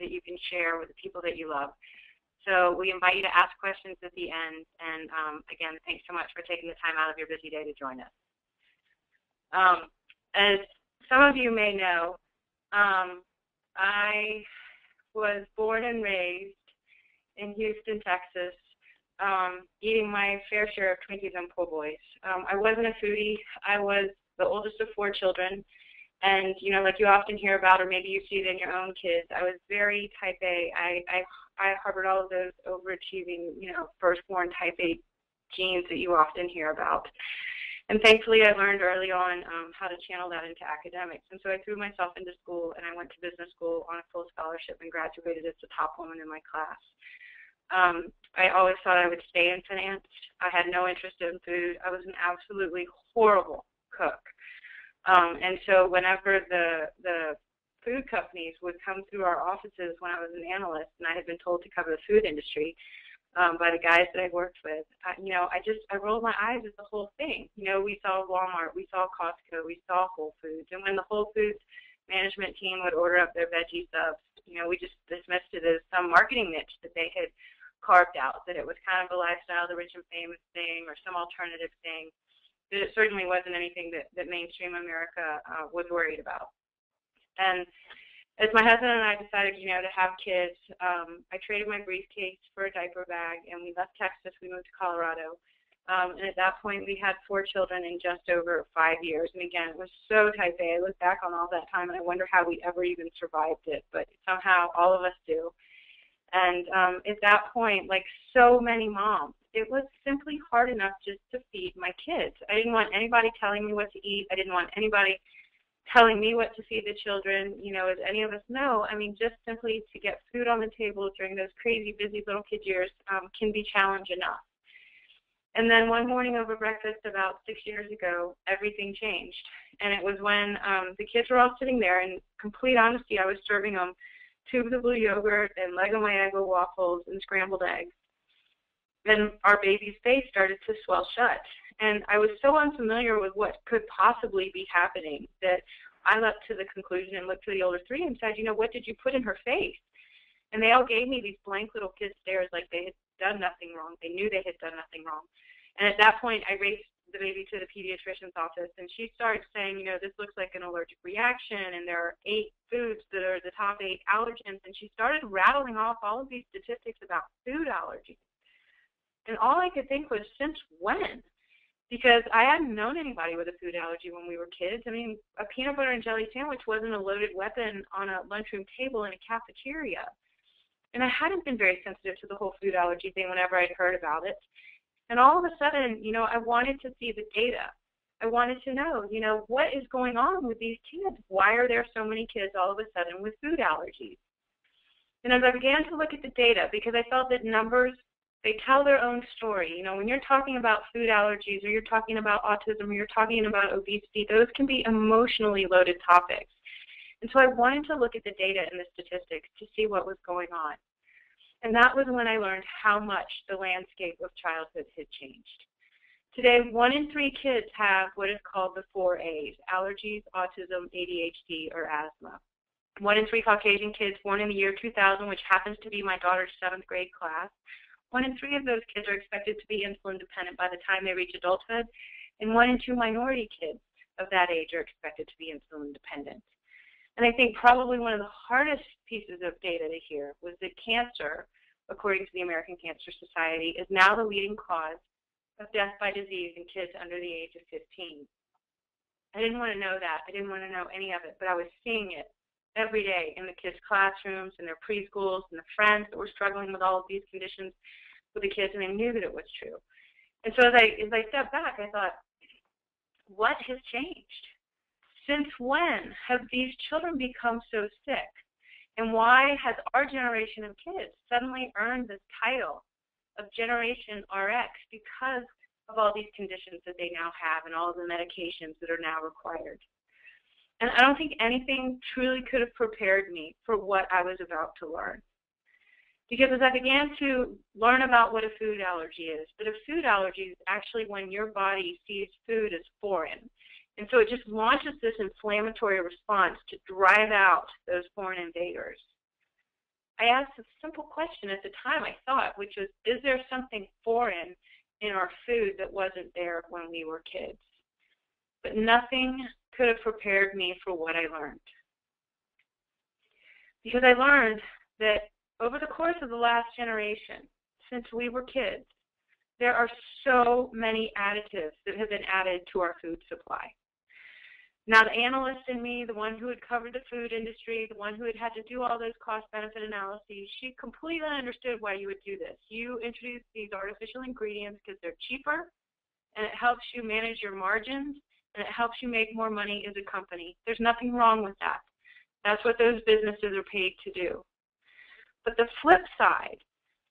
that you can share with the people that you love. So we invite you to ask questions at the end. And again, thanks so much for taking the time out of your busy day to join us. As some of you may know, I was born and raised in Houston, Texas, eating my fair share of Twinkies and po' boys. I wasn't a foodie. I was the oldest of 4 children. And, you know, like you often hear about, or maybe you see it in your own kids, I was very type A. I harbored all of those overachieving, you know, firstborn type A genes that you often hear about. And thankfully, I learned early on how to channel that into academics. And so I threw myself into school, and I went to business school on a full scholarship and graduated as the top woman in my class. I always thought I would stay in finance. I had no interest in food. I was an absolutely horrible cook. And so whenever the food companies would come through our offices when I was an analyst, and I had been told to cover the food industry by the guys that I worked with, you know, I rolled my eyes at the whole thing. You know, we saw Walmart, we saw Costco, we saw Whole Foods, and when the Whole Foods management team would order up their veggie subs, you know, we just dismissed it as some marketing niche that they had carved out, that it was kind of a lifestyle, the rich and famous thing, or some alternative thing. That it certainly wasn't anything that mainstream America was worried about. And as my husband and I decided, you know, to have kids, I traded my briefcase for a diaper bag, and we left Texas. We moved to Colorado. And at that point, we had 4 children in just over 5 years. And again, it was so type A. I look back on all that time, and I wonder how we ever even survived it. But somehow, all of us do. And at that point, like so many moms, it was simply hard enough just to feed my kids. I didn't want anybody telling me what to eat. I didn't want anybody telling me what to feed the children. You know, as any of us know, I mean, just simply to get food on the table during those crazy, busy little kid years can be challenge enough. And then one morning over breakfast about 6 years ago, everything changed. And it was when the kids were all sitting there, in complete honesty, I was serving them tubes of blue yogurt and Lego My Eggo waffles and scrambled eggs. And our baby's face started to swell shut. And I was so unfamiliar with what could possibly be happening that I leapt to the conclusion and looked to the older 3 and said, you know, what did you put in her face? And they all gave me these blank little kid stares like they had done nothing wrong. They knew they had done nothing wrong. And at that point, I raced the baby to the pediatrician's office, and she started saying, you know, this looks like an allergic reaction, and there are 8 foods that are the top 8 allergens. And she started rattling off all of these statistics about food allergies. And all I could think was, since when? Because I hadn't known anybody with a food allergy when we were kids. I mean, a peanut butter and jelly sandwich wasn't a loaded weapon on a lunchroom table in a cafeteria. And I hadn't been very sensitive to the whole food allergy thing whenever I'd heard about it. And all of a sudden, you know, I wanted to see the data. I wanted to know, you know, what is going on with these kids? Why are there so many kids all of a sudden with food allergies? And as I began to look at the data, because I felt that numbers, they tell their own story. You know, when you're talking about food allergies, or you're talking about autism, or you're talking about obesity, those can be emotionally loaded topics. And so I wanted to look at the data and the statistics to see what was going on. And that was when I learned how much the landscape of childhood had changed. Today, 1 in 3 kids have what is called the 4 A's: allergies, autism, ADHD, or asthma. 1 in 3 Caucasian kids born in the year 2000, which happens to be my daughter's 7th grade class, 1 in 3 of those kids are expected to be insulin dependent by the time they reach adulthood, and 1 in 2 minority kids of that age are expected to be insulin dependent. And I think probably one of the hardest pieces of data to hear was that cancer, according to the American Cancer Society, is now the leading cause of death by disease in kids under the age of 15. I didn't want to know that. I didn't want to know any of it, but I was seeing it every day in the kids' classrooms, in their preschools, and the friends that were struggling with all of these conditions with the kids, and I knew that it was true. And so as I stepped back, I thought, what has changed? Since when have these children become so sick? And why has our generation of kids suddenly earned this title of Generation RX because of all these conditions that they now have and all of the medications that are now required? And I don't think anything truly could have prepared me for what I was about to learn. Because as I began to learn about what a food allergy is, but a food allergy is actually when your body sees food as foreign. And so it just launches this inflammatory response to drive out those foreign invaders. I asked a simple question at the time, I thought, which was, is there something foreign in our food that wasn't there when we were kids? But nothing could have prepared me for what I learned. Because I learned that over the course of the last generation, since we were kids, there are so many additives that have been added to our food supply. Now, the analyst in me, the one who had covered the food industry, the one who had had to do all those cost-benefit analyses, she completely understood why you would do this. You introduce these artificial ingredients because they're cheaper, and it helps you manage your margins, and it helps you make more money as a company. There's nothing wrong with that. That's what those businesses are paid to do. But the flip side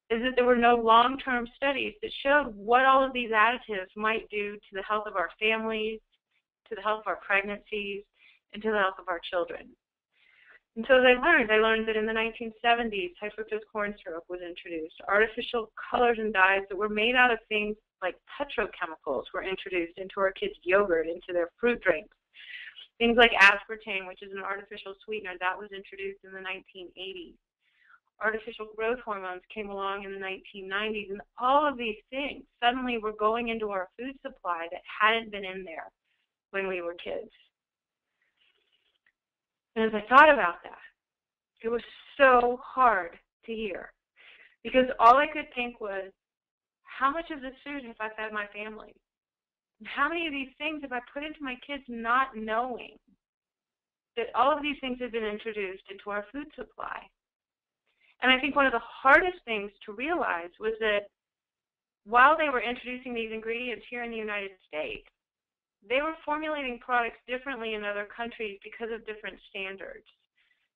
is that there were no long-term studies that showed what all of these additives might do to the health of our families, to the health of our pregnancies, and to the health of our children. And so as I learned that in the 1970s, high fructose corn syrup was introduced. Artificial colors and dyes that were made out of things like petrochemicals were introduced into our kids' yogurt, into their fruit drinks. Things like aspartame, which is an artificial sweetener, that was introduced in the 1980s. Artificial growth hormones came along in the 1990s, and all of these things suddenly were going into our food supply that hadn't been in there when we were kids. And as I thought about that, it was so hard to hear, because all I could think was, how much of this food have I fed my family? And how many of these things have I put into my kids not knowing that all of these things have been introduced into our food supply? And I think one of the hardest things to realize was that while they were introducing these ingredients here in the United States, they were formulating products differently in other countries because of different standards.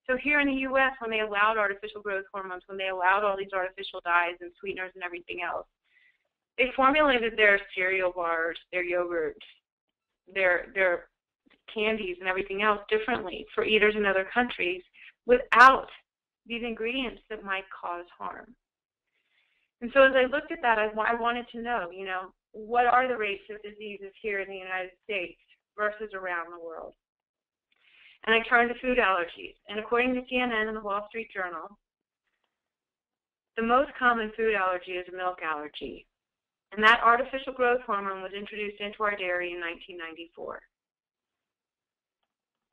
So here in the U.S., when they allowed artificial growth hormones, when they allowed all these artificial dyes and sweeteners and everything else, they formulated their cereal bars, their yogurt, their candies and everything else differently for eaters in other countries without these ingredients that might cause harm. And so as I looked at that, I wanted to know, what are the rates of diseases here in the United States versus around the world? And I turned to food allergies. And according to CNN and the Wall Street Journal, the most common food allergy is a milk allergy. And that artificial growth hormone was introduced into our dairy in 1994.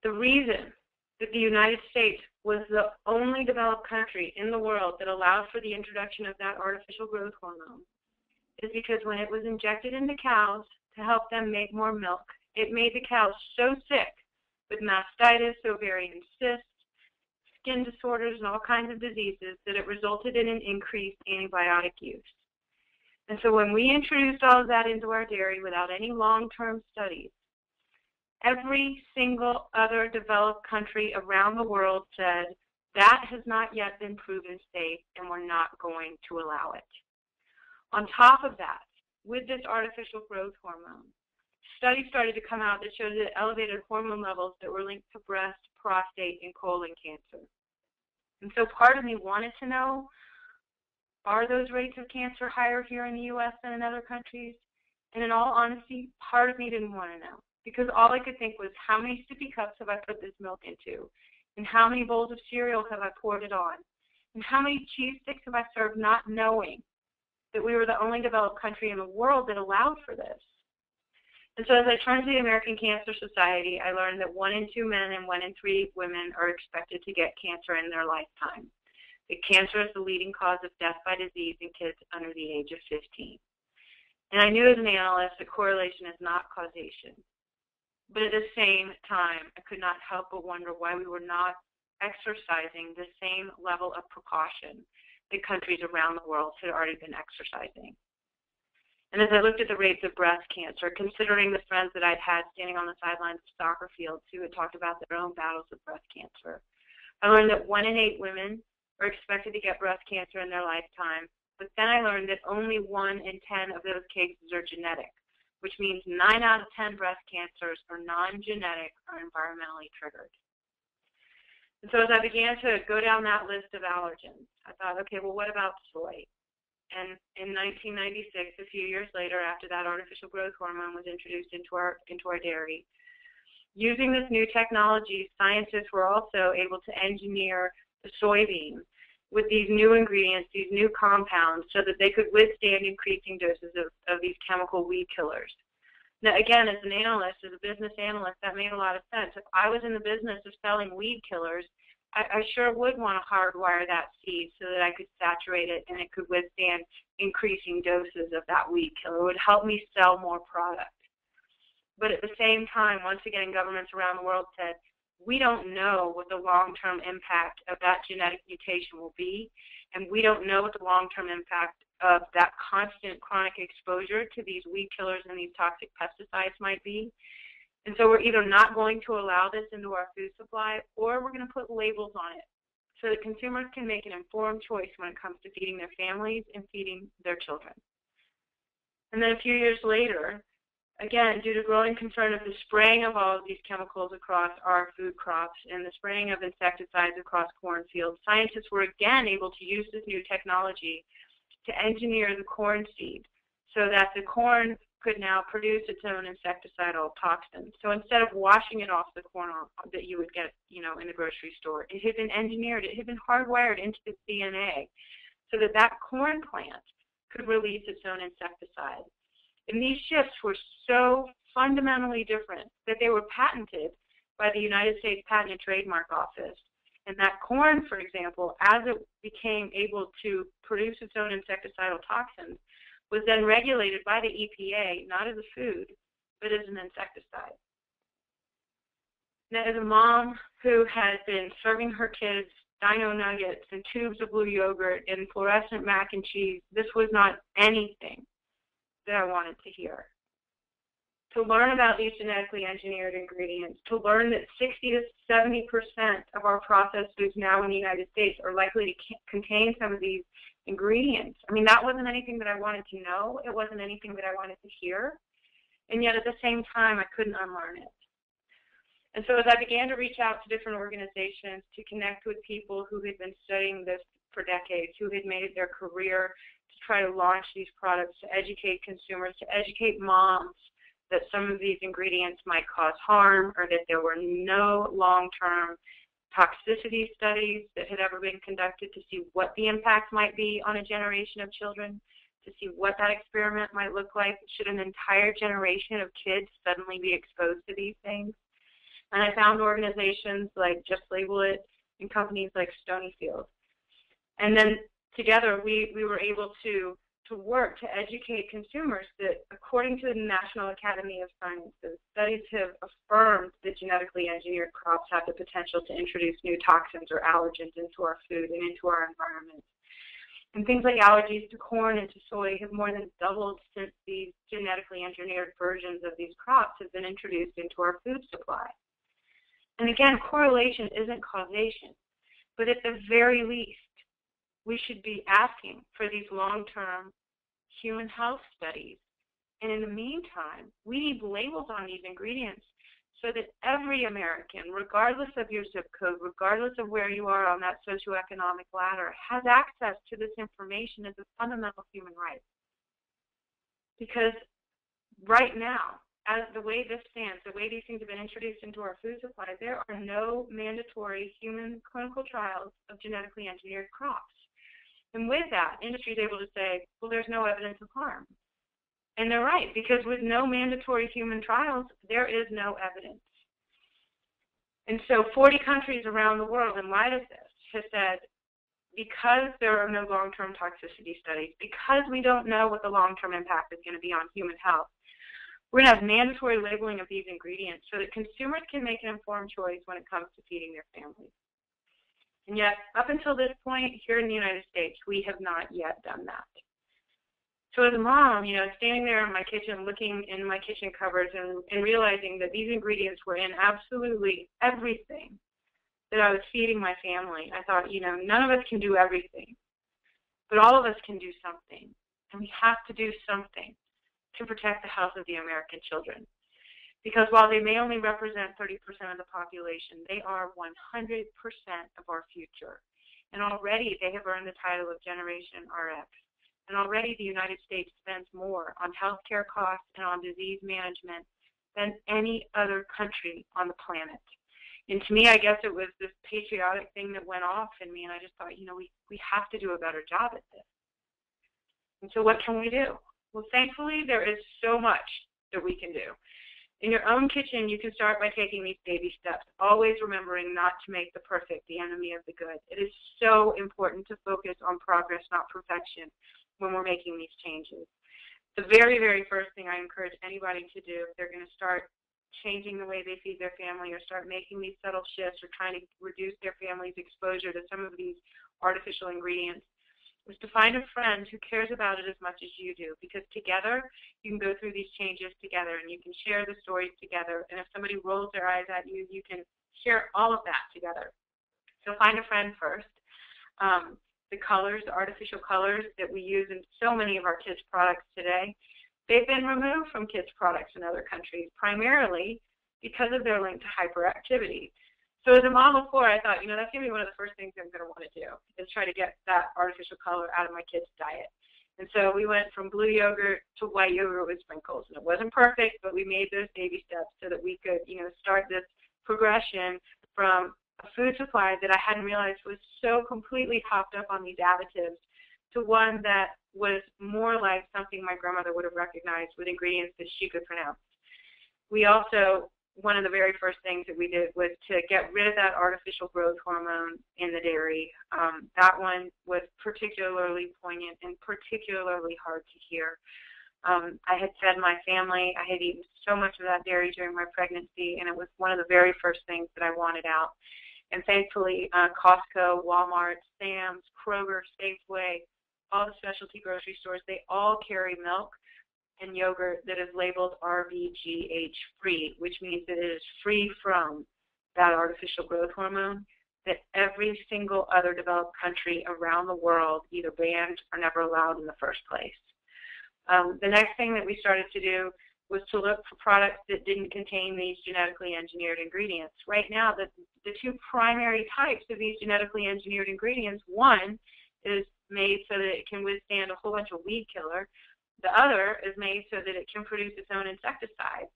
The reason that the United States was the only developed country in the world that allowed for the introduction of that artificial growth hormone is because when it was injected into cows to help them make more milk, it made the cows so sick with mastitis, ovarian cysts, skin disorders, and all kinds of diseases that it resulted in an increased antibiotic use. And so when we introduced all of that into our dairy without any long-term studies, every single other developed country around the world said that has not yet been proven safe and we're not going to allow it. On top of that, with this artificial growth hormone, studies started to come out that showed that elevated hormone levels that were linked to breast, prostate, and colon cancer. And so part of me wanted to know, are those rates of cancer higher here in the U.S. than in other countries? And in all honesty, part of me didn't want to know, because all I could think was, how many sippy cups have I put this milk into? And how many bowls of cereal have I poured it on? And how many cheese sticks have I served not knowing that we were the only developed country in the world that allowed for this? And so as I turned to the American Cancer Society, I learned that 1 in 2 men and 1 in 3 women are expected to get cancer in their lifetime. That cancer is the leading cause of death by disease in kids under the age of 15. And I knew as an analyst that correlation is not causation. But at the same time, I could not help but wonder why we were not exercising the same level of precaution that countries around the world had already been exercising. And as I looked at the rates of breast cancer, considering the friends that I'd had standing on the sidelines of soccer fields who had talked about their own battles with breast cancer, I learned that 1 in 8 women are expected to get breast cancer in their lifetime. But then I learned that only 1 in 10 of those cases are genetic, which means 9 out of 10 breast cancers are non-genetic or environmentally triggered. And so as I began to go down that list of allergens, I thought, okay, well, what about soy? And in 1996, a few years later, after that artificial growth hormone was introduced into our dairy, using this new technology, scientists were also able to engineer the soybean with these new ingredients, these new compounds, so that they could withstand increasing doses of these chemical weed killers. Now, again, as an analyst, as a business analyst, that made a lot of sense. If I was in the business of selling weed killers, I sure would want to hardwire that seed so that I could saturate it and it could withstand increasing doses of that weed killer. It would help me sell more product. But at the same time, once again, governments around the world said, we don't know what the long-term impact of that genetic mutation will be, and we don't know what the long-term impact of that constant chronic exposure to these weed killers and these toxic pesticides might be. And so we're either not going to allow this into our food supply, or we're going to put labels on it so that consumers can make an informed choice when it comes to feeding their families and feeding their children. And then a few years later, again, due to growing concern of the spraying of all of these chemicals across our food crops and the spraying of insecticides across cornfields, scientists were again able to use this new technology to engineer the corn seed so that the corn could now produce its own insecticidal toxins. So instead of washing it off the corn that you would get, in the grocery store, it had been engineered, it had been hardwired into its DNA so that that corn plant could release its own insecticide. And these shifts were so fundamentally different that they were patented by the United States Patent and Trademark Office. And that corn, for example, as it became able to produce its own insecticidal toxins, was then regulated by the EPA, not as a food, but as an insecticide. Now, as a mom who has been serving her kids dino nuggets and tubes of blue yogurt and fluorescent mac and cheese, this was not anything that I wanted to hear. To learn about these genetically engineered ingredients, to learn that 60 to 70% of our processed foods now in the United States are likely to contain some of these ingredients. I mean, that wasn't anything that I wanted to know. It wasn't anything that I wanted to hear. And yet at the same time, I couldn't unlearn it. And so as I began to reach out to different organizations to connect with people who had been studying this for decades, who had made it their career to try to launch these products, to educate consumers, to educate moms that some of these ingredients might cause harm or that there were no long-term toxicity studies that had ever been conducted to see what the impact might be on a generation of children, to see what that experiment might look like. Should an entire generation of kids suddenly be exposed to these things? And I found organizations like Just Label It and companies like Stonyfield. And then together we were able to work to educate consumers that according to the National Academy of Sciences, studies have affirmed that genetically engineered crops have the potential to introduce new toxins or allergens into our food and into our environment. And things like allergies to corn and to soy have more than doubled since these genetically engineered versions of these crops have been introduced into our food supply. And again, correlation isn't causation, but at the very least, we should be asking for these long-term human health studies. And in the meantime, we need labels on these ingredients so that every American, regardless of your zip code, regardless of where you are on that socioeconomic ladder, has access to this information as a fundamental human right. Because right now, as the way this stands, the way these things have been introduced into our food supply, there are no mandatory human clinical trials of genetically engineered crops. And with that, industry is able to say, well, there's no evidence of harm. And they're right, because with no mandatory human trials, there is no evidence. And so 40 countries around the world, in light of this, have said, because there are no long-term toxicity studies, because we don't know what the long-term impact is going to be on human health, we're going to have mandatory labeling of these ingredients so that consumers can make an informed choice when it comes to feeding their families. And yet, up until this point, here in the United States, we have not yet done that. So as a mom, standing there in my kitchen, looking in my kitchen cupboards and realizing that these ingredients were in absolutely everything that I was feeding my family, I thought, none of us can do everything, but all of us can do something. And we have to do something to protect the health of the American children. Because while they may only represent 30% of the population, they are 100% of our future. And already they have earned the title of Generation RX. And already the United States spends more on healthcare costs and on disease management than any other country on the planet. And to me, I guess it was this patriotic thing that went off in me, and I just thought, we have to do a better job at this. And so what can we do? Well, thankfully, there is so much that we can do. In your own kitchen, you can start by taking these baby steps, always remembering not to make the perfect the enemy of the good. It is so important to focus on progress, not perfection, when we're making these changes. The very, very first thing I encourage anybody to do if they're going to start changing the way they feed their family or start making these subtle shifts or trying to reduce their family's exposure to some of these artificial ingredients is to find a friend who cares about it as much as you do, because together you can go through these changes together and you can share the stories together, and if somebody rolls their eyes at you, you can share all of that together. So find a friend first. The colors, the artificial colors that we use in so many of our kids' products today, they've been removed from kids' products in other countries, primarily because of their link to hyperactivity. So as a mom of four, I thought, that's going to be one of the first things I'm going to want to do, is try to get that artificial color out of my kids' diet. And so we went from blue yogurt to white yogurt with sprinkles. And it wasn't perfect, but we made those baby steps so that we could, start this progression from a food supply that I hadn't realized was so completely hopped up on these additives to one that was more like something my grandmother would have recognized with ingredients that she could pronounce. We also, one of the very first things that we did was to get rid of that artificial growth hormone in the dairy. That one was particularly poignant and particularly hard to hear. I had fed my family. I had eaten so much of that dairy during my pregnancy, and it was one of the very first things that I wanted out. And thankfully, Costco, Walmart, Sam's, Kroger, Safeway, all the specialty grocery stores, they all carry milk and yogurt that is labeled RVGH free, which means that it is free from that artificial growth hormone that every single other developed country around the world either banned or never allowed in the first place. The next thing that we started to do was to look for products that didn't contain these genetically engineered ingredients. Right now, the two primary types of these genetically engineered ingredients, one is made so that it can withstand a whole bunch of weed killer. The other is made so that it can produce its own insecticide.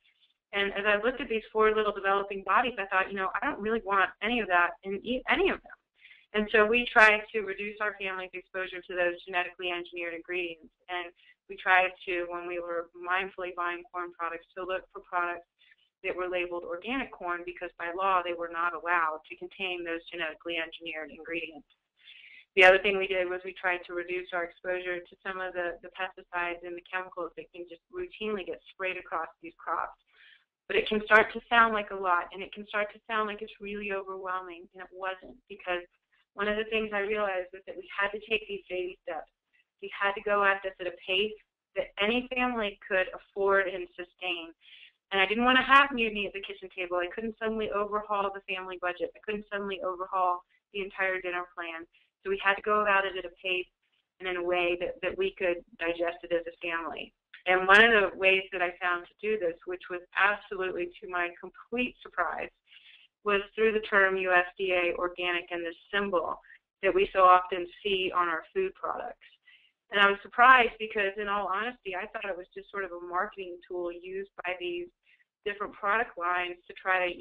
And as I looked at these four little developing bodies, I thought, I don't really want any of that and eat any of them. And so we tried to reduce our family's exposure to those genetically engineered ingredients. And we tried to, when we were mindfully buying corn products, to look for products that were labeled organic corn, because by law they were not allowed to contain those genetically engineered ingredients. The other thing we did was we tried to reduce our exposure to some of the pesticides and the chemicals that can just routinely get sprayed across these crops. But it can start to sound like a lot, and it can start to sound like it's really overwhelming, and it wasn't, because one of the things I realized was that we had to take these baby steps. We had to go at this at a pace that any family could afford and sustain. And I didn't want to have mutiny at the kitchen table. I couldn't suddenly overhaul the family budget. I couldn't suddenly overhaul the entire dinner plan. So we had to go about it at a pace and in a way that we could digest it as a family. And one of the ways that I found to do this, which was absolutely to my complete surprise, was through the term USDA organic and this symbol that we so often see on our food products. And I was surprised because, in all honesty, I thought it was just sort of a marketing tool used by these different product lines to try to,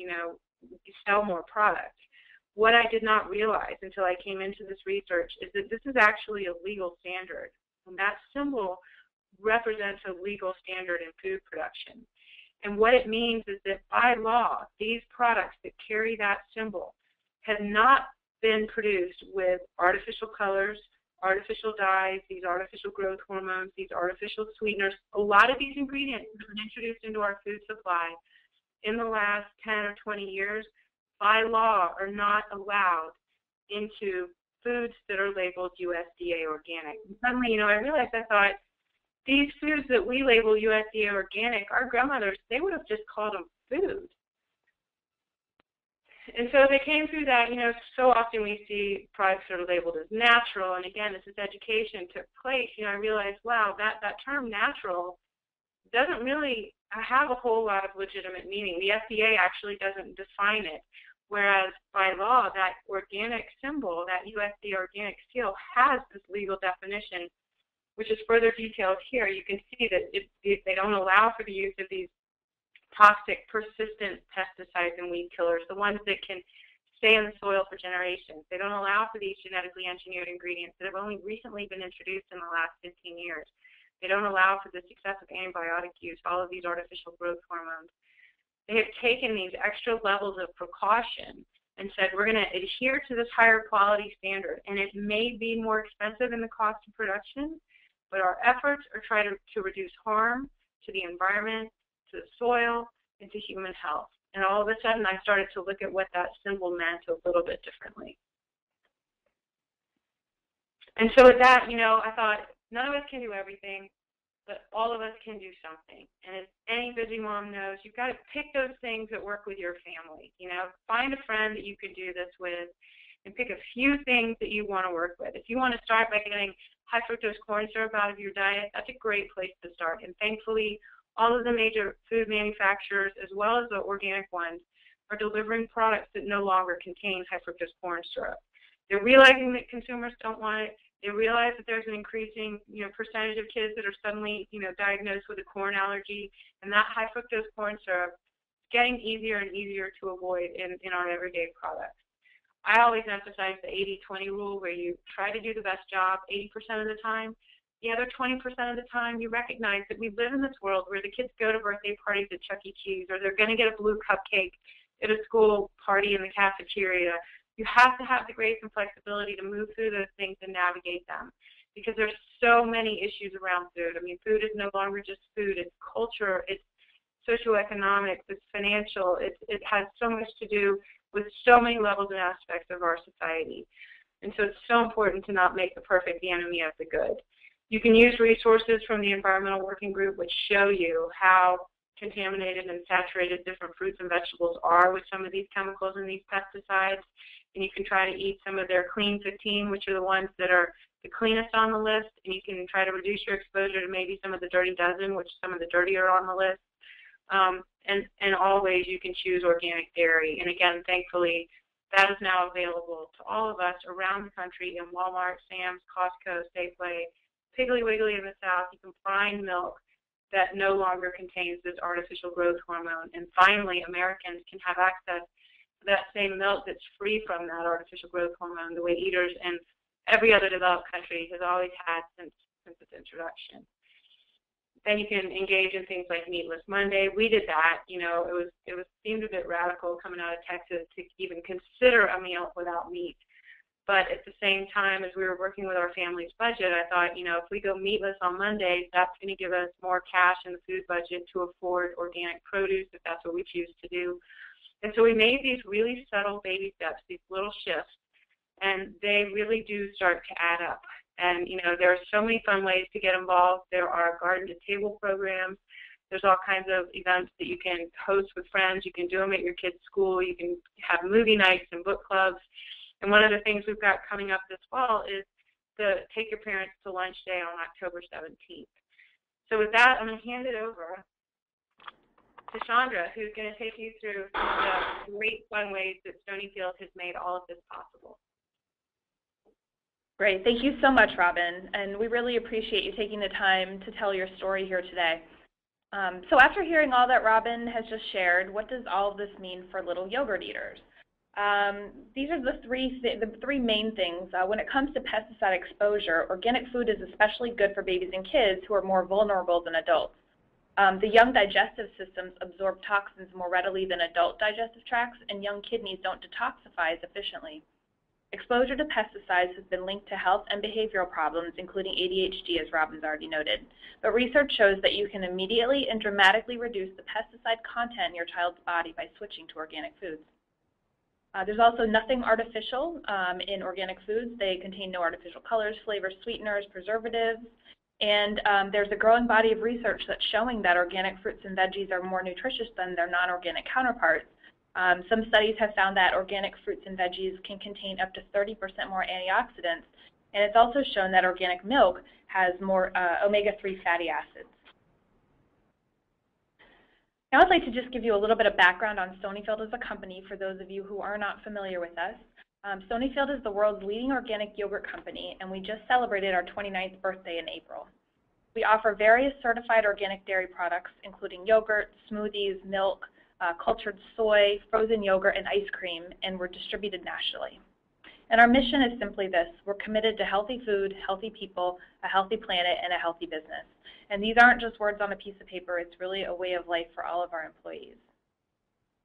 sell more product. What I did not realize until I came into this research is that this is actually a legal standard. And that symbol represents a legal standard in food production. And what it means is that by law, these products that carry that symbol have not been produced with artificial colors, artificial dyes, these artificial growth hormones, these artificial sweeteners. A lot of these ingredients have been introduced into our food supply in the last 10 or 20 years, by law, are not allowed into foods that are labeled USDA organic. And suddenly, I realized, I thought, these foods that we label USDA organic, our grandmothers, they would have just called them food. And so they came through that, so often we see products that are labeled as natural, and again, as this education took place, I realized, wow, that term natural doesn't really have a whole lot of legitimate meaning. The FDA actually doesn't define it, whereas by law, that organic symbol, that USDA organic seal, has this legal definition, which is further detailed here. You can see that they don't allow for the use of these toxic, persistent pesticides and weed killers, the ones that can stay in the soil for generations. They don't allow for these genetically engineered ingredients that have only recently been introduced in the last 15 years. They don't allow for the excessive antibiotic use, all of these artificial growth hormones. They have taken these extra levels of precaution and said, we're going to adhere to this higher quality standard. And it may be more expensive in the cost of production, but our efforts are trying to reduce harm to the environment, to the soil, and to human health. And all of a sudden, I started to look at what that symbol meant a little bit differently. And so with that, you know, I thought, none of us can do everything, but all of us can do something. And as any busy mom knows, you've got to pick those things that work with your family. You know, find a friend that you can do this with and pick a few things that you want to work with. If you want to start by getting high fructose corn syrup out of your diet, that's a great place to start. And thankfully, all of the major food manufacturers, as well as the organic ones, are delivering products that no longer contain high fructose corn syrup. They're realizing that consumers don't want it. They realize that there's an increasing, you know, percentage of kids that are suddenly, you know, diagnosed with a corn allergy, and that high fructose corn syrup is getting easier and easier to avoid in our everyday products. I always emphasize the 80-20 rule, where you try to do the best job 80% of the time. The other 20% of the time, you recognize that we live in this world where the kids go to birthday parties at Chuck E. Cheese, or they're going to get a blue cupcake at a school party in the cafeteria. You have to have the grace and flexibility to move through those things and navigate them, because there's so many issues around food. I mean, food is no longer just food. It's culture. It's socioeconomics. It's financial. It has so much to do with so many levels and aspects of our society. And so it's so important to not make the perfect the enemy of the good. You can use resources from the Environmental Working Group which show you how contaminated and saturated different fruits and vegetables are with some of these chemicals and these pesticides. And you can try to eat some of their clean 15, which are the ones that are the cleanest on the list. And you can try to reduce your exposure to maybe some of the dirty dozen, which some of the dirtier on the list. And always you can choose organic dairy. And again, thankfully, that is now available to all of us around the country in Walmart, Sam's, Costco, Safeway, Piggly Wiggly in the South. You can find milk that no longer contains this artificial growth hormone. And finally, Americans can have access to that same milk that's free from that artificial growth hormone, the way eaters in every other developed country has always had since its introduction. Then you can engage in things like Meatless Monday. We did that. You know, it seemed a bit radical coming out of Texas to even consider a meal without meat. But at the same time, as we were working with our family's budget, I thought, you know, if we go meatless on Mondays, that's going to give us more cash in the food budget to afford organic produce, if that's what we choose to do. And so we made these really subtle baby steps, these little shifts, and they really do start to add up. And, you know, there are so many fun ways to get involved. There are garden-to-table programs. There's all kinds of events that you can host with friends. You can do them at your kids' school. You can have movie nights and book clubs. And one of the things we've got coming up this fall is the Take Your Parents to Lunch Day on October 17th. So with that, I'm going to hand it over to Chandra, who's going to take you through some of the great fun ways that Stonyfield has made all of this possible. Great. Thank you so much, Robyn. And we really appreciate you taking the time to tell your story here today. So after hearing all that Robyn has just shared, what does all of this mean for little yogurt eaters? These are the three main things. When it comes to pesticide exposure, organic food is especially good for babies and kids who are more vulnerable than adults. The young digestive systems absorb toxins more readily than adult digestive tracts, and young kidneys don't detoxify as efficiently. Exposure to pesticides has been linked to health and behavioral problems, including ADHD, as Robyn's already noted. But research shows that you can immediately and dramatically reduce the pesticide content in your child's body by switching to organic foods. There's also nothing artificial in organic foods. They contain no artificial colors, flavors, sweeteners, preservatives, and there's a growing body of research that's showing that organic fruits and veggies are more nutritious than their non-organic counterparts. Some studies have found that organic fruits and veggies can contain up to 30% more antioxidants, and it's also shown that organic milk has more omega-3 fatty acids. Now I'd like to just give you a little bit of background on Stonyfield as a company for those of you who are not familiar with us. Stonyfield is the world's leading organic yogurt company, and we just celebrated our 29th birthday in April. We offer various certified organic dairy products, including yogurt, smoothies, milk, cultured soy, frozen yogurt, and ice cream, and we're distributed nationally. And our mission is simply this: we're committed to healthy food, healthy people, a healthy planet, and a healthy business. And these aren't just words on a piece of paper, it's really a way of life for all of our employees.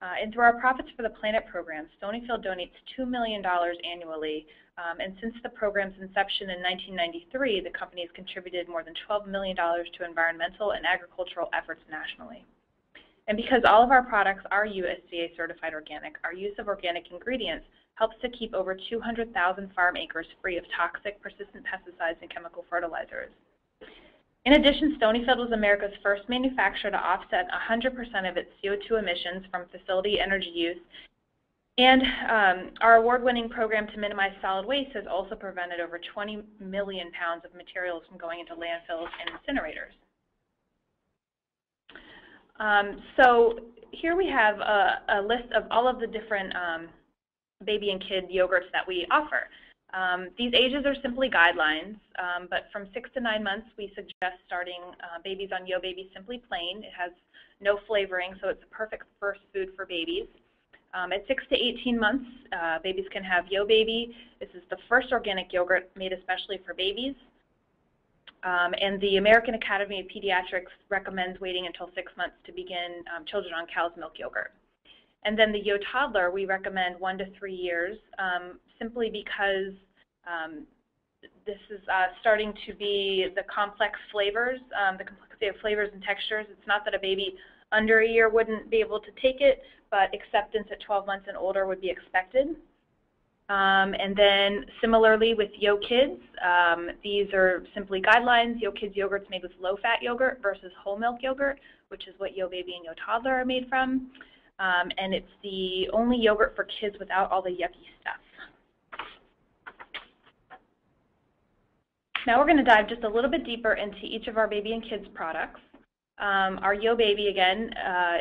And through our Profits for the Planet program, Stonyfield donates $2 million annually, and since the program's inception in 1993, the company has contributed more than $12 million to environmental and agricultural efforts nationally. And because all of our products are USDA certified organic, our use of organic ingredients helps to keep over 200,000 farm acres free of toxic, persistent pesticides and chemical fertilizers. In addition, Stonyfield was America's first manufacturer to offset 100% of its CO2 emissions from facility energy use, and our award-winning program to minimize solid waste has also prevented over 20 million pounds of materials from going into landfills and incinerators. So here we have a list of all of the different baby and kid yogurts that we offer. These ages are simply guidelines, but from 6 to 9 months, we suggest starting babies on YoBaby Simply Plain. It has no flavoring, so it's a perfect first food for babies. At 6 to 18 months, babies can have YoBaby. This is the first organic yogurt made especially for babies. And the American Academy of Pediatrics recommends waiting until 6 months to begin children on cow's milk yogurt. And then the YoToddler, we recommend 1 to 3 years, simply because this is starting to be the complex flavors, the complexity of flavors and textures. It's not that a baby under a year wouldn't be able to take it, but acceptance at 12 months and older would be expected. And then similarly with YoKids, these are simply guidelines. YoKids yogurt's made with low-fat yogurt versus whole milk yogurt, which is what YoBaby and YoToddler are made from. And it's the only yogurt for kids without all the yucky stuff. Now we're going to dive just a little bit deeper into each of our baby and kids products. Our YoBaby, again,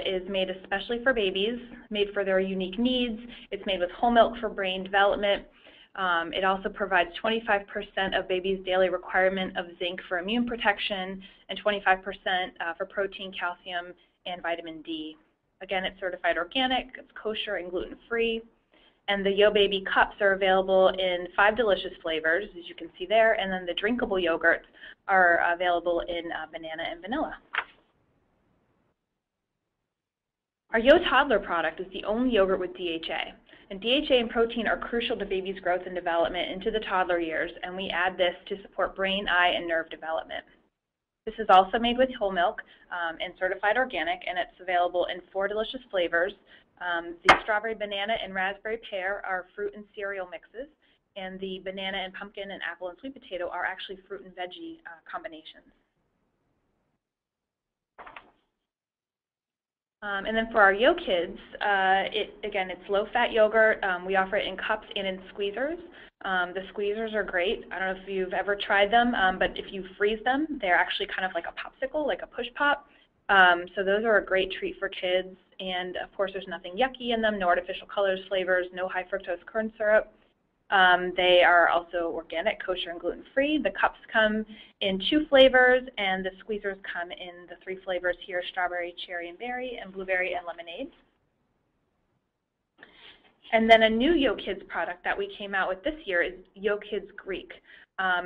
is made especially for babies, made for their unique needs. It's made with whole milk for brain development. It also provides 25% of babies' daily requirement of zinc for immune protection and 25% for protein, calcium, and vitamin D. Again, it's certified organic, it's kosher and gluten-free. And the YoBaby cups are available in 5 delicious flavors, as you can see there, and then the drinkable yogurts are available in banana and vanilla. Our YoToddler product is the only yogurt with DHA. And DHA and protein are crucial to babies' growth and development into the toddler years, and we add this to support brain, eye, and nerve development. This is also made with whole milk and certified organic, and it's available in 4 delicious flavors. The strawberry, banana, and raspberry pear are fruit and cereal mixes, and the banana and pumpkin and apple and sweet potato are actually fruit and veggie combinations. And then for our YoKids, again, it's low-fat yogurt. We offer it in cups and in squeezers. The squeezers are great. I don't know if you've ever tried them, but if you freeze them, they're actually kind of like a popsicle, like a push pop. So those are a great treat for kids. And of course, there's nothing yucky in them, no artificial colors, flavors, no high fructose corn syrup. They are also organic, kosher, and gluten-free. The cups come in 2 flavors, and the squeezers come in the 3 flavors here: strawberry, cherry, and berry, and blueberry and lemonade. And then a new YoKids product that we came out with this year is YoKids Greek.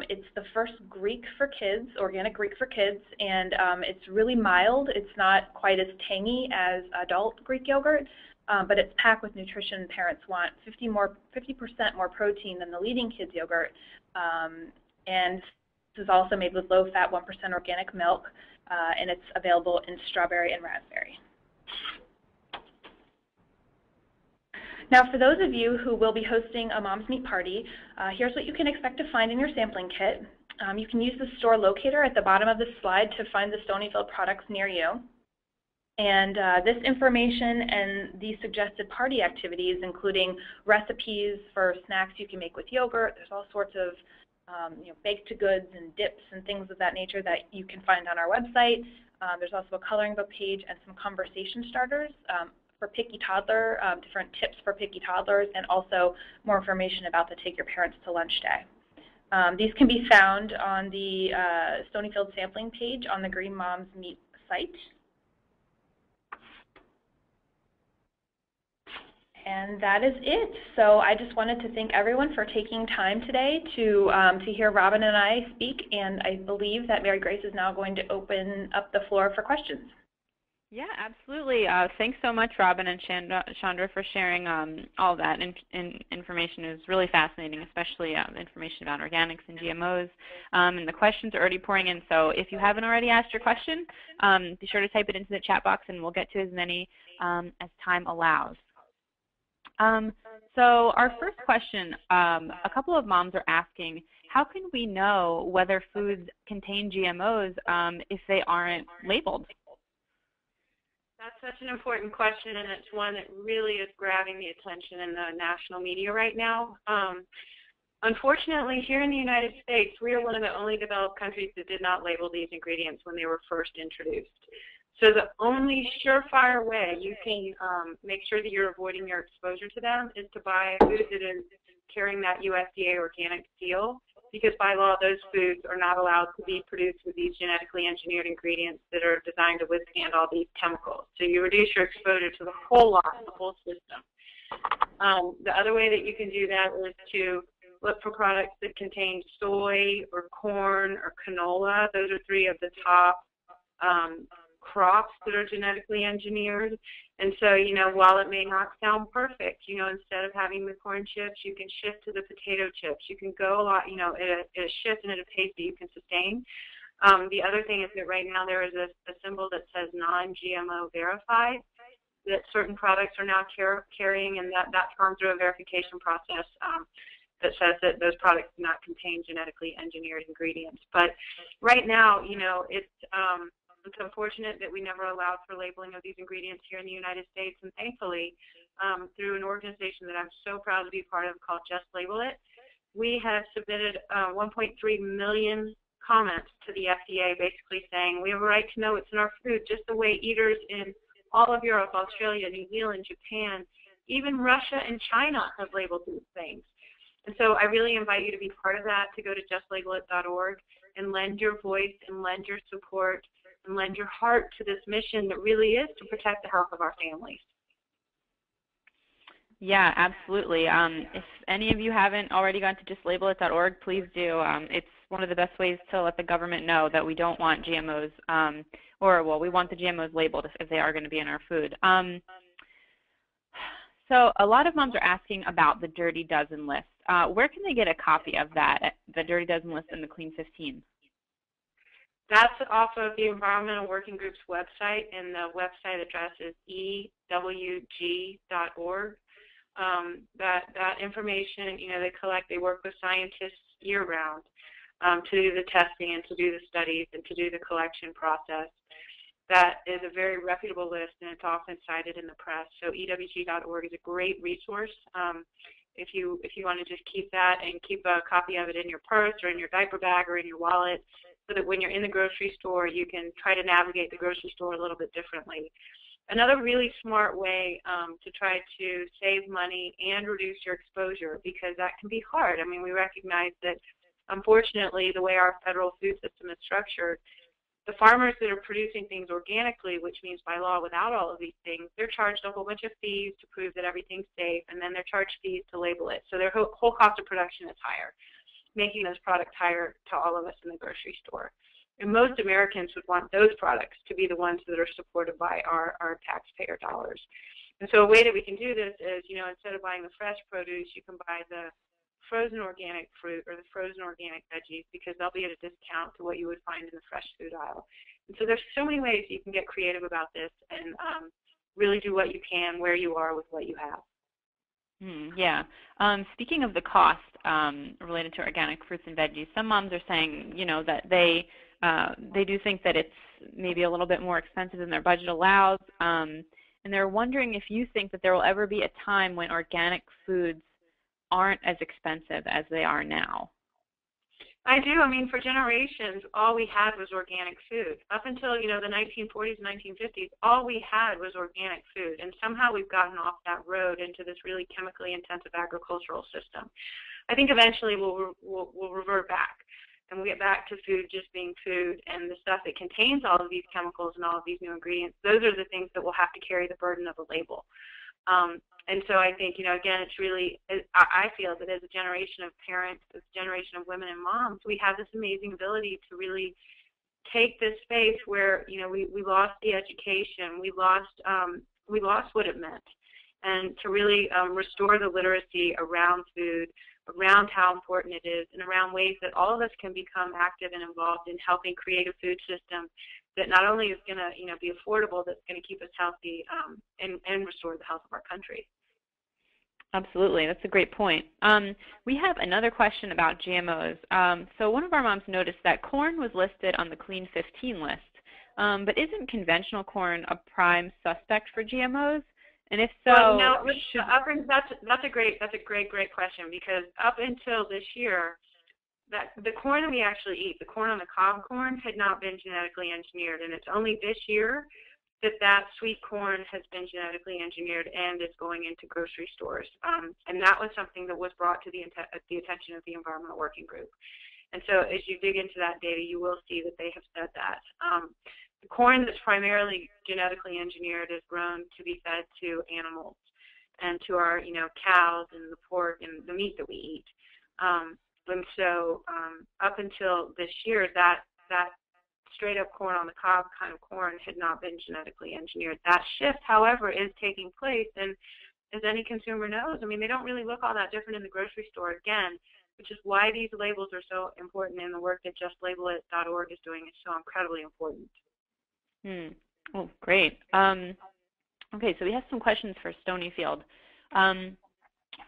It's the first Greek for kids, organic Greek for kids, and it's really mild. It's not quite as tangy as adult Greek yogurt, but it's packed with nutrition parents want: 50% more protein than the leading kids yogurt. And this is also made with low-fat, 1% organic milk, and it's available in strawberry and raspberry. Now, for those of you who will be hosting a Mom's Meet party, here's what you can expect to find in your sampling kit. You can use the store locator at the bottom of the slide to find the Stonyfield products near you. And this information and the suggested party activities, including recipes for snacks you can make with yogurt. There's all sorts of baked goods and dips and things of that nature that you can find on our website. There's also a coloring book page and some conversation starters for picky toddler, different tips for picky toddlers, and also more information about the Take Your Parents to Lunch Day. These can be found on the Stonyfield sampling page on the Green Moms Meet site. And that is it. So I just wanted to thank everyone for taking time today to hear Robyn and I speak, and I believe that Mary Grace is now going to open up the floor for questions. Yeah, absolutely. Thanks so much, Robyn and Chandra, for sharing all that information. It was really fascinating, especially the information about organics and GMOs. And the questions are already pouring in, so if you haven't already asked your question, be sure to type it into the chat box, and we'll get to as many as time allows. So our first question, a couple of moms are asking, how can we know whether foods contain GMOs if they aren't labeled? That's such an important question, and it's one that really is grabbing the attention in the national media right now. Unfortunately, here in the United States, we are one of the only developed countries that did not label these ingredients when they were first introduced. So the only surefire way you can make sure that you're avoiding your exposure to them is to buy food that is carrying that USDA organic seal, because by law those foods are not allowed to be produced with these genetically engineered ingredients that are designed to withstand all these chemicals. So you reduce your exposure to the whole lot, the whole system. The other way that you can do that is to look for products that contain soy or corn or canola. Those are three of the top crops that are genetically engineered. And so, you know, while it may not sound perfect, you know, instead of having the corn chips, you can shift to the potato chips. You can go a lot, you know, at a shift and at a pace that you can sustain. The other thing is that right now there is a symbol that says non-GMO verified, that certain products are now carrying, and that's gone through a verification process that says that those products do not contain genetically engineered ingredients. But right now, you know, it's unfortunate that we never allowed for labeling of these ingredients here in the United States, and thankfully, through an organization that I'm so proud to be part of called Just Label It, we have submitted 1.3 million comments to the FDA basically saying we have a right to know what's in our food, just the way eaters in all of Europe, Australia, New Zealand, Japan, even Russia and China have labeled these things. And so I really invite you to be part of that, to go to justlabelit.org and lend your voice and lend your support and lend your heart to this mission that really is to protect the health of our families. Yeah, absolutely. If any of you haven't already gone to justlabelit.org, please do. It's one of the best ways to let the government know that we don't want GMOs, well, we want the GMOs labeled if they are going to be in our food. So a lot of moms are asking about the Dirty Dozen list. Where can they get a copy of that, the Dirty Dozen list and the Clean 15? That's off of the Environmental Working Group's website, and the website address is ewg.org. That information, you know, they work with scientists year-round to do the testing and to do the studies and to do the collection process. That is a very reputable list, and it's often cited in the press. So ewg.org is a great resource. If you want to just keep that and keep a copy of it in your purse or in your diaper bag or in your wallet, so that when you're in the grocery store, you can try to navigate the grocery store a little bit differently. Another really smart way to try to save money and reduce your exposure, because that can be hard. I mean, we recognize that, unfortunately, the way our federal food system is structured, the farmers that are producing things organically, which means by law without all of these things, they're charged a whole bunch of fees to prove that everything's safe, and then they're charged fees to label it. So their whole cost of production is higher, making those products higher to all of us in the grocery store. And most Americans would want those products to be the ones that are supported by our taxpayer dollars. And so a way that we can do this is, you know, instead of buying the fresh produce, you can buy the frozen organic fruit or the frozen organic veggies, because they'll be at a discount to what you would find in the fresh food aisle. And so there's so many ways you can get creative about this and really do what you can where you are with what you have. Yeah. Speaking of the cost related to organic fruits and veggies, some moms are saying, you know, that they do think that it's maybe a little bit more expensive than their budget allows, and they're wondering if you think that there will ever be a time when organic foods aren't as expensive as they are now. I do. I mean, for generations, all we had was organic food. Up until, you know, the 1940s, 1950s, all we had was organic food. And somehow we've gotten off that road into this really chemically intensive agricultural system. I think eventually we'll revert back, and we'll get back to food just being food, and the stuff that contains all of these chemicals and all of these new ingredients, those are the things that will have to carry the burden of the label. And so I think, again, it's really, I feel that as a generation of parents, as a generation of women and moms, we have this amazing ability to really take this space where, we lost the education, we lost what it meant, and to really restore the literacy around food, around how important it is, and around ways that all of us can become active and involved in helping create a food system that not only is going to, be affordable, that's going to keep us healthy and restore the health of our country. Absolutely, that's a great point. We have another question about GMOs. So one of our moms noticed that corn was listed on the Clean 15 list, but isn't conventional corn a prime suspect for GMOs? And if so, well, that's a great question, because up until this year, the corn that we actually eat, the corn on the cob corn, had not been genetically engineered, and it's only this year that sweet corn has been genetically engineered and is going into grocery stores. And that was something that was brought to the attention of the Environmental Working Group. And so as you dig into that data, you will see that they have said that. The corn that's primarily genetically engineered is grown to be fed to animals and to our, cows and the pork and the meat that we eat. And so up until this year, that straight up corn on the cob kind of corn had not been genetically engineered. That shift, however, is taking place, and as any consumer knows, they don't really look all that different in the grocery store, again, which is why these labels are so important, and the work that justlabelIt.org is doing is so incredibly important. Oh, great. Okay, so we have some questions for Stonyfield.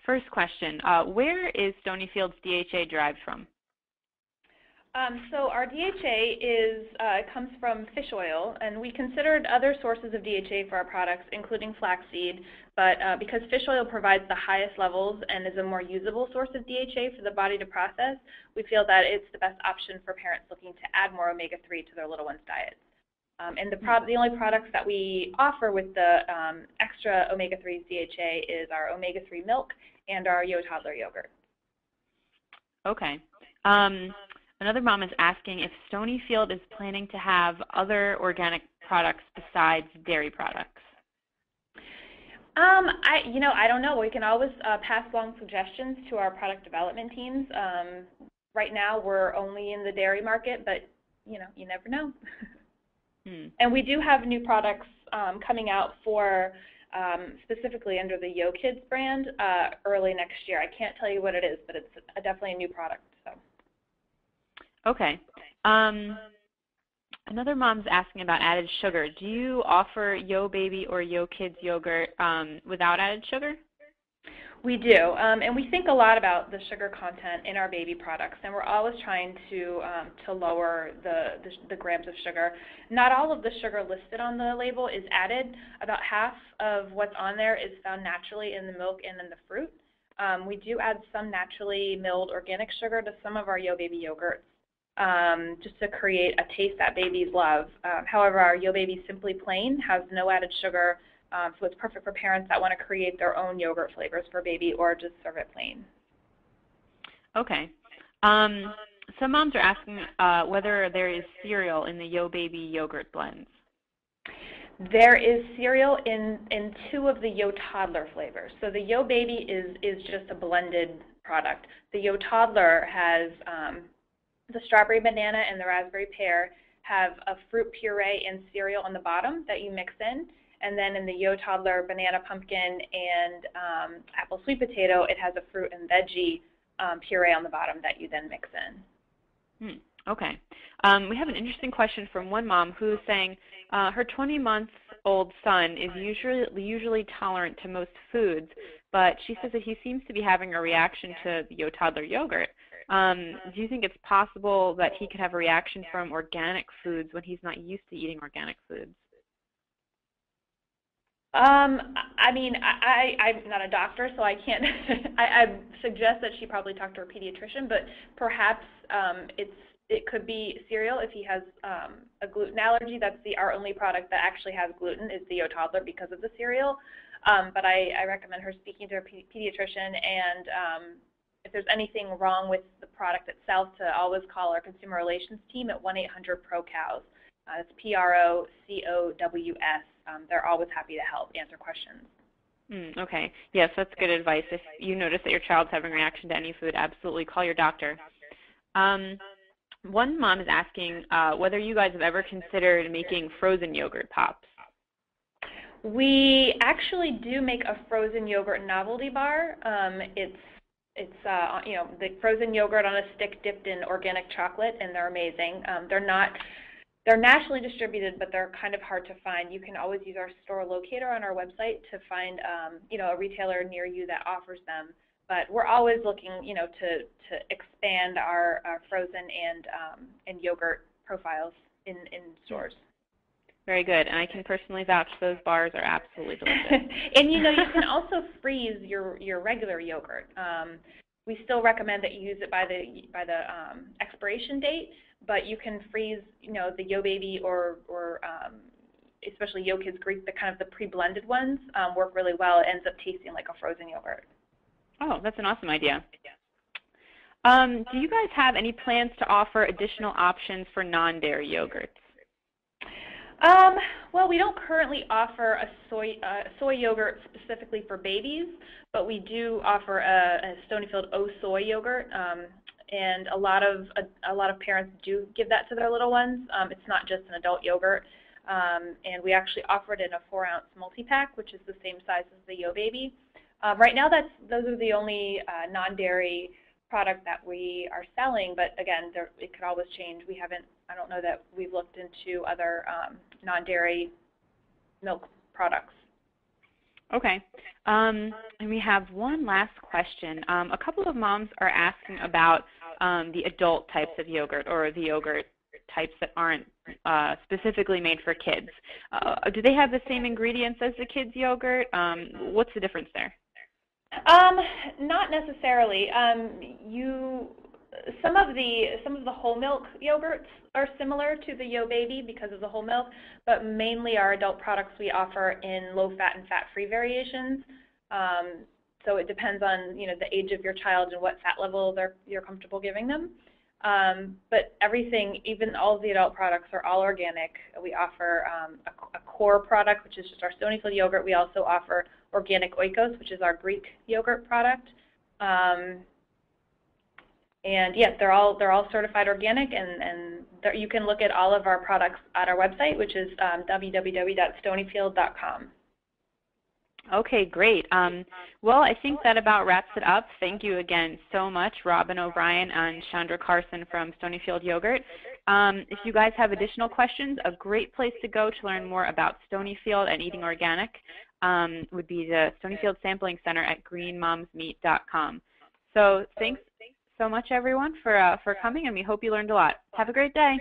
First question, where is Stonyfield's DHA derived from? So our DHA comes from fish oil, and we considered other sources of DHA for our products, including flaxseed, but because fish oil provides the highest levels and is a more usable source of DHA for the body to process, we feel that it's the best option for parents looking to add more omega-3 to their little ones' diets. And the only products that we offer with the extra omega-3 DHA is our omega-3 milk and our toddler yogurt. Okay. Another mom is asking if Stonyfield is planning to have other organic products besides dairy products. I don't know. We can always pass along suggestions to our product development teams. Right now, we're only in the dairy market, but you never know. And we do have new products coming out for specifically under the YoKids brand early next year. I can't tell you what it is, but it's definitely a new product. So. Okay. Another mom's asking about added sugar. Do you offer YoBaby or YoKids yogurt without added sugar? We do, and we think a lot about the sugar content in our baby products, and we're always trying to lower the grams of sugar. Not all of the sugar listed on the label is added. About half of what's on there is found naturally in the milk and in the fruit. We do add some naturally milled organic sugar to some of our YoBaby yogurts, just to create a taste that babies love. However, our YoBaby Simply Plain has no added sugar, so it's perfect for parents that want to create their own yogurt flavors for baby or just serve it plain. Okay. Some moms are asking whether there is cereal in the YoBaby yogurt blends. There is cereal in two of the YoToddler flavors. So the YoBaby is just a blended product. The YoToddler has the strawberry banana and the raspberry pear have a fruit puree and cereal on the bottom that you mix in. And then in the YoToddler banana pumpkin and apple sweet potato, it has a fruit and veggie puree on the bottom that you then mix in. Okay. We have an interesting question from one mom who's saying her 20-month-old son is usually tolerant to most foods, but she says that he seems to be having a reaction to the YoToddler yogurt. Do you think it's possible that he could have a reaction from organic foods when he's not used to eating organic foods? I mean, I'm not a doctor, so I can't. I suggest that she probably talk to her pediatrician, but perhaps it could be cereal if he has a gluten allergy. That's our only product that actually has gluten is the YoToddler because of the cereal. But I recommend her speaking to her pediatrician if there's anything wrong with the product itself, to always call our consumer relations team at 1-800-PRO-COWS. That's PROCOWS. They're always happy to help answer questions. Okay. Yes, that's good advice. If you notice that your child's having a reaction to any food, absolutely call your doctor. One mom is asking whether you guys have ever considered making frozen yogurt pops. We actually do make a frozen yogurt novelty bar. It's you know, the frozen yogurt on a stick dipped in organic chocolate, and they're amazing. They're nationally distributed, but they're kind of hard to find. You can always use our store locator on our website to find you know, a retailer near you that offers them. But we're always looking, you know, to expand our frozen and yogurt profiles in stores. Very good, and I can personally vouch those bars are absolutely delicious. And you know, you can also freeze your regular yogurt. We still recommend that you use it by the expiration date, but you can freeze, you know, the YoBaby or especially YoKids Greek, the kind of the pre-blended ones work really well. It ends up tasting like a frozen yogurt. Oh, that's an awesome idea. Do you guys have any plans to offer additional options for non-dairy yogurts? Well, we don't currently offer a soy yogurt specifically for babies, but we do offer a Stonyfield soy yogurt, and a lot of parents do give that to their little ones. It's not just an adult yogurt, and we actually offer it in a 4-ounce multi-pack, which is the same size as the YoBaby. Right now, those are the only non-dairy product that we are selling, but again, it could always change. I don't know that we've looked into other non-dairy milk products. Okay, and we have one last question. A couple of moms are asking about the adult types of yogurt, or the yogurt types that aren't specifically made for kids. Do they have the same ingredients as the kids' yogurt? What's the difference there? Not necessarily. Some of the whole milk yogurts are similar to the YoBaby because of the whole milk, but mainly our adult products we offer in low-fat and fat-free variations. So it depends on, you know, the age of your child and what fat level you're comfortable giving them. But everything, even all of the adult products, are all organic. We offer a core product, which is just our Stonyfield yogurt. We also offer organic oikos, which is our Greek yogurt product. And yes, they're all certified organic, and you can look at all of our products at our website, which is www.stonyfield.com. Okay, great. Well, I think that about wraps it up. Thank you again so much, Robyn O'Brien and Chandra Carson from Stonyfield Yogurt. If you guys have additional questions, a great place to go to learn more about Stonyfield and eating organic would be the Stonyfield Sampling Center at greenmomsmeat.com. So thanks so much, everyone, for coming, and we hope you learned a lot. Have a great day.